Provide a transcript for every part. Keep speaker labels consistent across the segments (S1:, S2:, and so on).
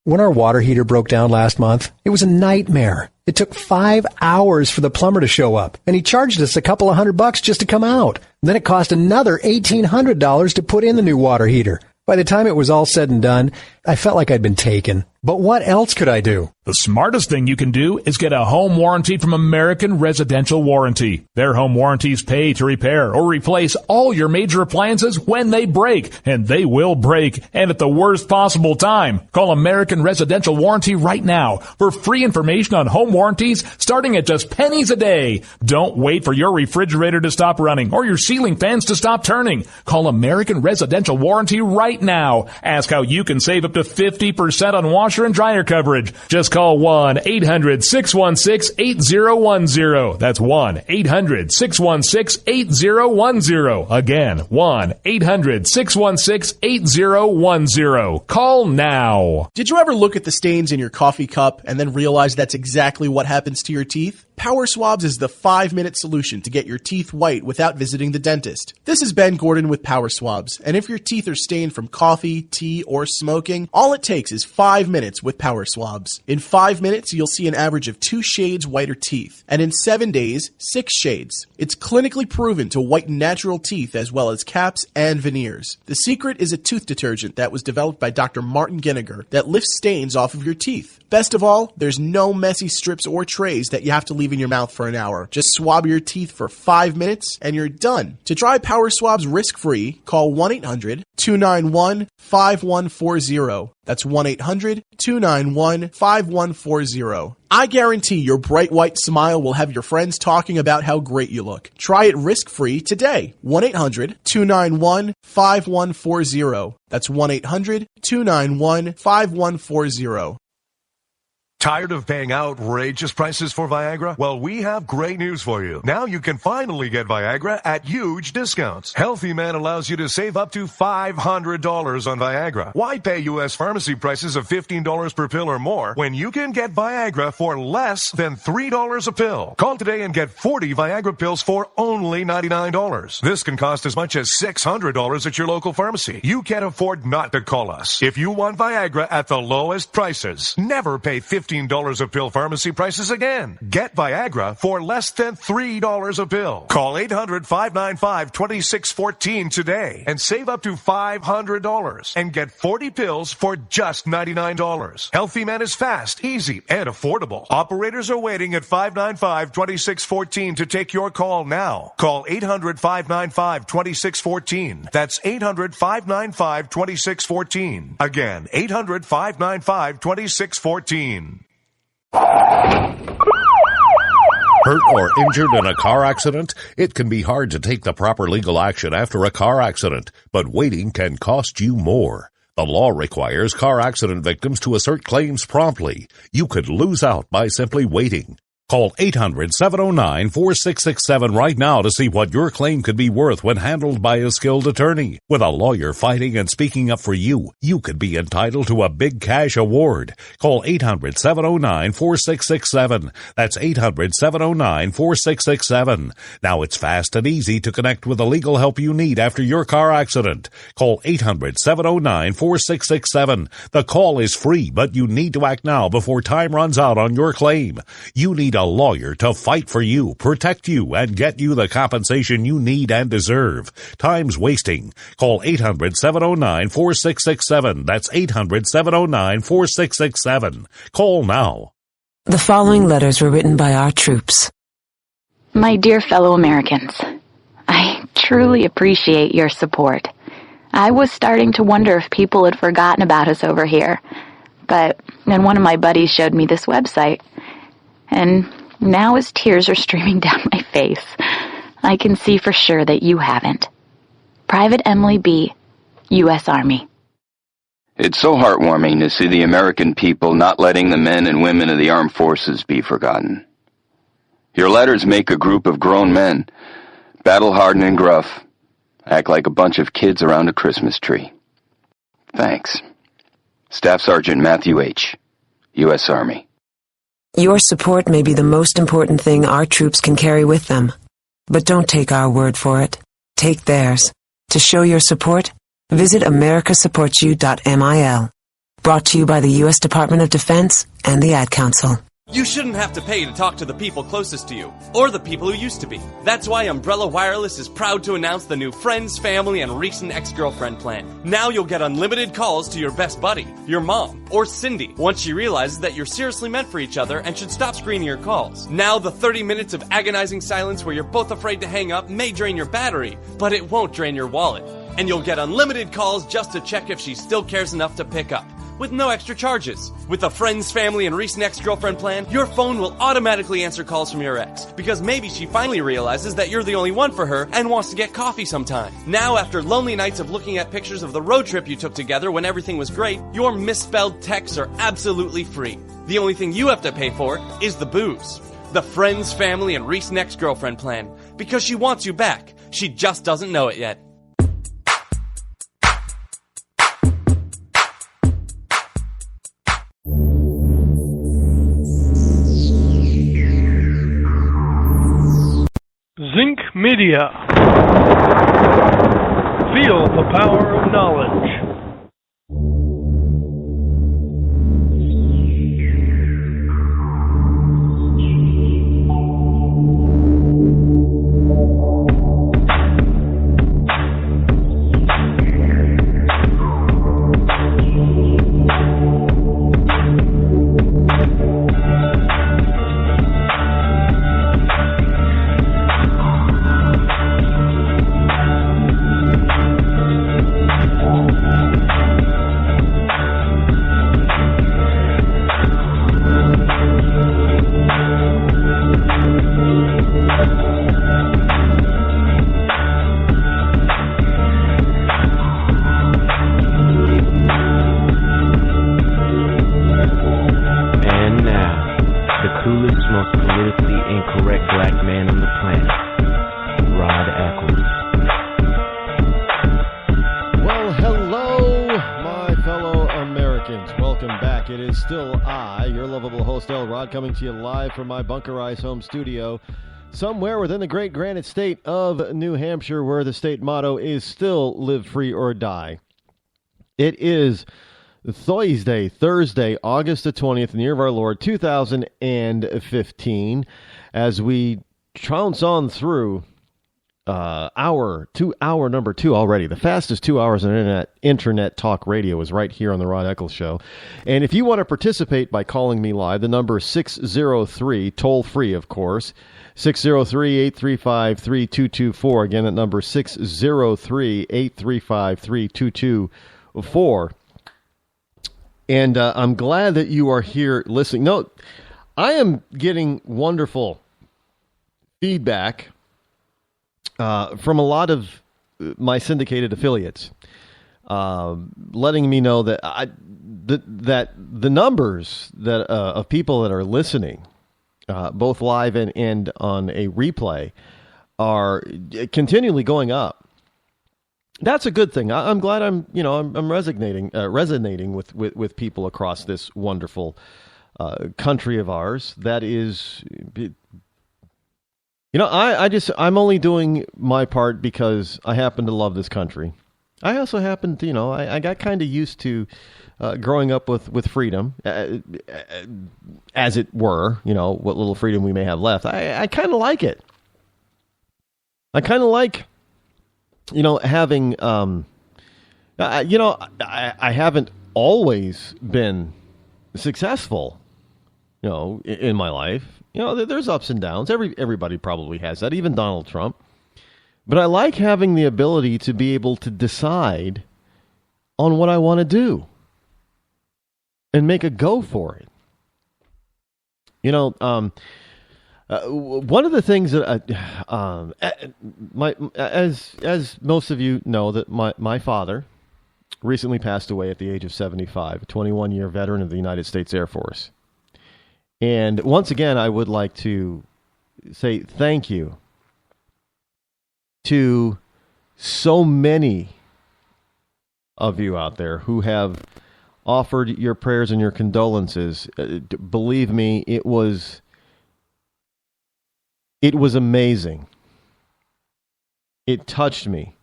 S1: When our water heater broke down last month, it was a nightmare. It took 5 hours for the plumber to show up, and he charged us a couple of $100 just to come out. Then it cost another $1,800 to put in the new water heater. By the time it was all said and done, I felt like I'd been taken. But what else could I do?
S2: The smartest thing you can do is get a home warranty from American Residential Warranty. Their home warranties pay to repair or replace all your major appliances when they break, and they will break, and at the worst possible time. Call American Residential Warranty right now for free information on home warranties starting at just pennies a day. Don't wait for your refrigerator to stop running or your ceiling fans to stop turning. Call American Residential Warranty right now. Ask how you can save up to 50% on washer and dryer coverage. Just call 1-800-616-8010. That's 1-800-616-8010. Again, 1-800-616-8010. Call now.
S3: Did you ever look at the stains in your coffee cup and then realize that's exactly what happens to your teeth? Power Swabs is the 5-minute solution to get your teeth white without visiting the dentist. This is Ben Gordon with Power Swabs, and if your teeth are stained from coffee, tea, or smoking, all it takes is 5 minutes with Power Swabs. In 5 minutes, you'll see an average of 2 shades whiter teeth, and in 7 days, 6 shades. It's clinically proven to whiten natural teeth as well as caps and veneers. The secret is a tooth detergent that was developed by Dr. Martin Ginniger that lifts stains off of your teeth. Best of all, there's no messy strips or trays that you have to leave in your mouth for an hour. Just swab your teeth for 5 minutes and you're done. To try Power Swabs risk-free, call 1-800-291-5140. That's 1-800-291-5140. I guarantee your bright white smile will have your friends talking about how great you look. Try it risk-free today. 1-800-291-5140. That's 1-800-291-5140.
S4: Tired of paying outrageous prices for Viagra? Well, we have great news for you. Now you can finally get Viagra at huge discounts. Healthy Man allows you to save up to $500 on Viagra. Why pay U.S. pharmacy prices of $15 per pill or more when you can get Viagra for less than $3 a pill? Call today and get 40 Viagra pills for only $99. This can cost as much as $600 at your local pharmacy. You can't afford not to call us. If you want Viagra at the lowest prices, never pay $15 a pill pharmacy prices again. Get Viagra for less than $3 a pill. Call 800-595-2614 today and save up to $500 and get 40 pills for just $99. Healthy Man is fast, easy, and affordable. Operators are waiting at 595-2614 to take your call now. Call 800-595-2614. That's 800-595-2614. Again, 800-595-2614.
S5: Hurt or injured in a car accident? It can be hard to take the proper legal action after a car accident, but waiting can cost you more. The law requires car accident victims to assert claims promptly. You could lose out by simply waiting. Call 800-709-4667 right now to see what your claim could be worth when handled by a skilled attorney. With a lawyer fighting and speaking up for you, you could be entitled to a big cash award. Call 800-709-4667. That's 800-709-4667. Now it's fast and easy to connect with the legal help you need after your car accident. Call 800-709-4667. The call is free, but you need to act now before time runs out on your claim. You need a lawyer to fight for you, protect you, and get you the compensation you need and deserve. Time's wasting. Call 800-709-4667. That's 800-709-4667. Call now.
S6: The following letters were written by our troops.
S7: My dear fellow Americans, I truly appreciate your support. I was starting to wonder if people had forgotten about us over here, but then one of my buddies showed me this website. And now as tears are streaming down my face, I can see for sure that you haven't. Private Emily B., U.S. Army.
S8: It's so heartwarming to see the American people not letting the men and women of the armed forces be forgotten. Your letters make a group of grown men, battle-hardened and gruff, act like a bunch of kids around a Christmas tree. Thanks. Staff Sergeant Matthew H., U.S. Army.
S6: Your support may be the most important thing our troops can carry with them. But don't take our word for it. Take theirs. To show your support, visit americasupportyou.mil. Brought to you by the U.S. Department of Defense and the Ad Council.
S9: You shouldn't have to pay to talk to the people closest to you, or the people who used to be. That's why Umbrella Wireless is proud to announce the new Friends, Family, and Recent Ex-Girlfriend plan. Now you'll get unlimited calls to your best buddy, your mom, or Cindy, once she realizes that you're seriously meant for each other and should stop screening your calls. Now the 30 minutes of agonizing silence where you're both afraid to hang up may drain your battery, but it won't drain your wallet. And you'll get unlimited calls just to check if she still cares enough to pick up, with no extra charges. With the Friends, Family, and Recent Ex-Girlfriend plan, your phone will automatically answer calls from your ex, because maybe she finally realizes that you're the only one for her and wants to get coffee sometime. Now, after lonely nights of looking at pictures of the road trip you took together when everything was great, your misspelled texts are absolutely free. The only thing you have to pay for is the booze. The Friends, Family, and Recent Ex-Girlfriend plan, because she wants you back. She just doesn't know it yet.
S10: Zinc Media. Feel the power of knowledge.
S11: Coming to you live from my bunkerized home studio somewhere within the great granite state of New Hampshire, where the state motto is still live free or die. It is Thursday, August the 20th, in the year of our Lord, 2015, as we trounce on through hour number 2 already. The fastest 2 hours on internet talk radio is right here on the Rod Eccles Show. And if you want to participate by calling me live, the number is 603, toll free, of course, 603-835-3224. Again, that number is 603-835-3224. And I'm glad that you are here listening. No, I am getting wonderful feedback from a lot of my syndicated affiliates, letting me know that that the numbers that of people that are listening, both live and on a replay, are continually going up. That's a good thing. I'm glad I'm resonating with people across this wonderful country of ours. That is. I'm only doing my part because I happen to love this country. I also happen to, I got kind of used to growing up with freedom, as it were, what little freedom we may have left. I kind of like it. I kind of like, having, I haven't always been successful, in my life. There's ups and downs. Everybody probably has that, even Donald Trump. But I like having the ability to be able to decide on what I want to do and make a go for it. One of the things that as most of you know, that my father recently passed away at the age of 75, a 21-year veteran of the United States Air Force. And once again, I would like to say thank you to so many of you out there who have offered your prayers and your condolences. Believe me, it was amazing. It touched me.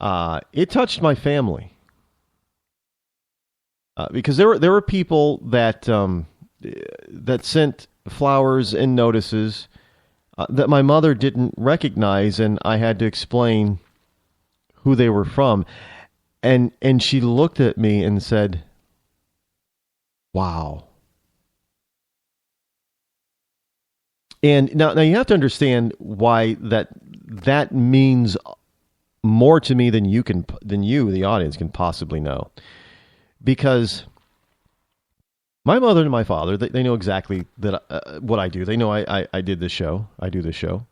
S11: It touched my family. because there were people that that sent flowers and notices that my mother didn't recognize, and I had to explain who they were from. And she looked at me and said, "Wow." And now you have to understand why that means more to me than you, the audience, can possibly know. Because my mother and my father, they know exactly that what I do. They know I did this show. I do this show.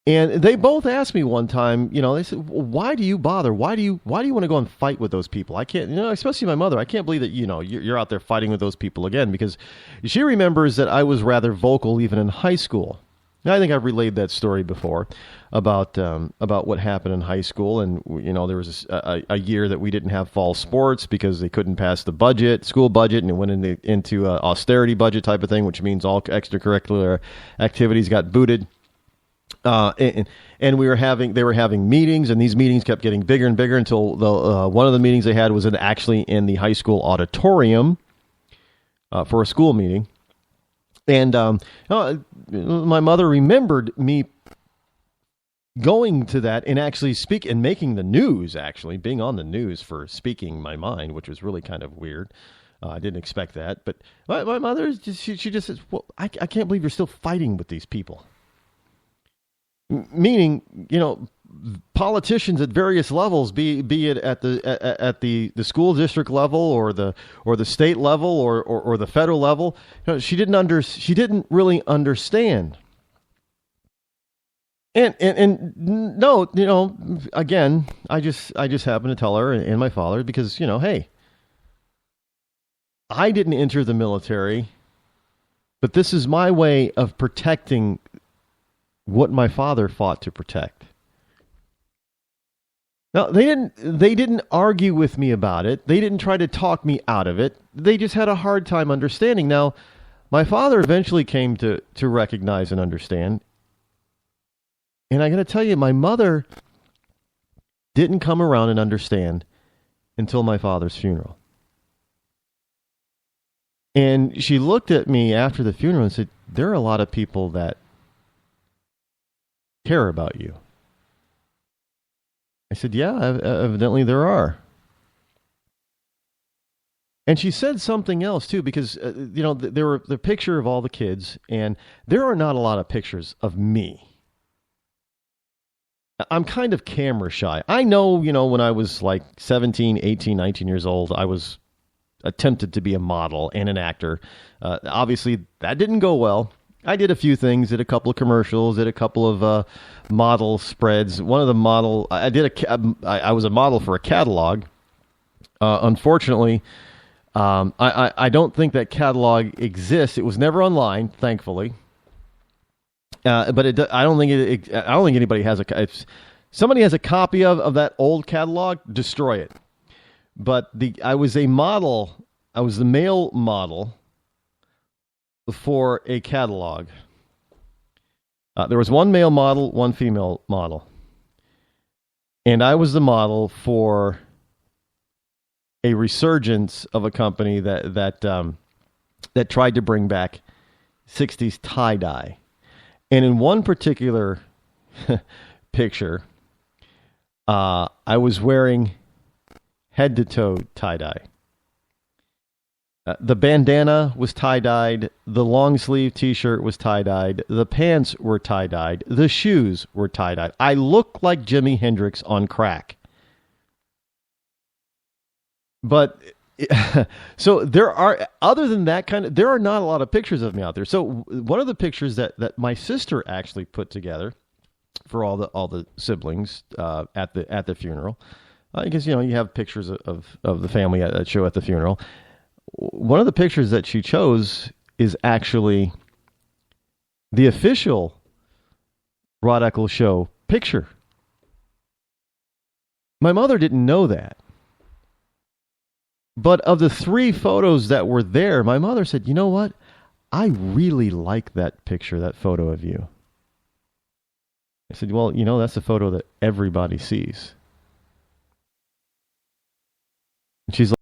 S11: And they both asked me one time, they said, "Why do you bother? Why do you want to go and fight with those people?" I can't, especially my mother. I can't believe that, you're out there fighting with those people again, because she remembers that I was rather vocal even in high school. Now, I think I've relayed that story before about what happened in high school. And, there was a year that we didn't have fall sports because they couldn't pass the school budget, and it went into austerity budget type of thing, which means all extracurricular activities got booted. And they were having meetings, and these meetings kept getting bigger and bigger until one of the meetings they had was actually in the high school auditorium for a school meeting. And my mother remembered me going to that and actually and making the news, actually being on the news for speaking my mind, which was really kind of weird. I didn't expect that, but my mother she just says, "Well, I can't believe you're still fighting with these people." Meaning, politicians at various levels, be it at the school district level or the state level or the federal level, she didn't really understand. And no, again, I just happened to tell her and my father because, hey, I didn't enter the military, but this is my way of protecting what my father fought to protect. Now, they didn't argue with me about it. They didn't try to talk me out of it. They just had a hard time understanding. Now, my father eventually came to recognize and understand. And I got to tell you, my mother didn't come around and understand until my father's funeral. And she looked at me after the funeral and said, "There are a lot of people that care about you." I said, "Yeah, evidently there are." And she said something else too, because there were the picture of all the kids, and there are not a lot of pictures of me. I'm kind of camera shy. I know, when I was like 17, 18, 19 years old, I was attempted to be a model and an actor. Obviously, that didn't go well. I did a few things, did a couple of commercials, did a couple of model spreads. One of the I was a model for a catalog. Unfortunately, I don't think that catalog exists. It was never online, thankfully. But I don't think anybody has if somebody has a copy of that old catalog, destroy it. But I was a model. I was the male model for a catalog. There was one male model, one female model. And I was the model for a resurgence of a company that tried to bring back 60s tie-dye. And in one particular picture, I was wearing head-to-toe tie-dye. The bandana was tie-dyed, the long-sleeve T-shirt was tie-dyed, the pants were tie-dyed, the shoes were tie-dyed. I looked like Jimi Hendrix on crack. But, so there are, other than that there are not a lot of pictures of me out there. So one of the pictures that my sister actually put together for all the siblings at the funeral, because, you have pictures of the family that show at the funeral. One of the pictures that she chose is actually the official Rod Eccles Show picture. My mother didn't know that. But of the 3 photos that were there, my mother said, "You know what? I really like that picture, that photo of you." I said, "Well, that's the photo that everybody sees." And she's like,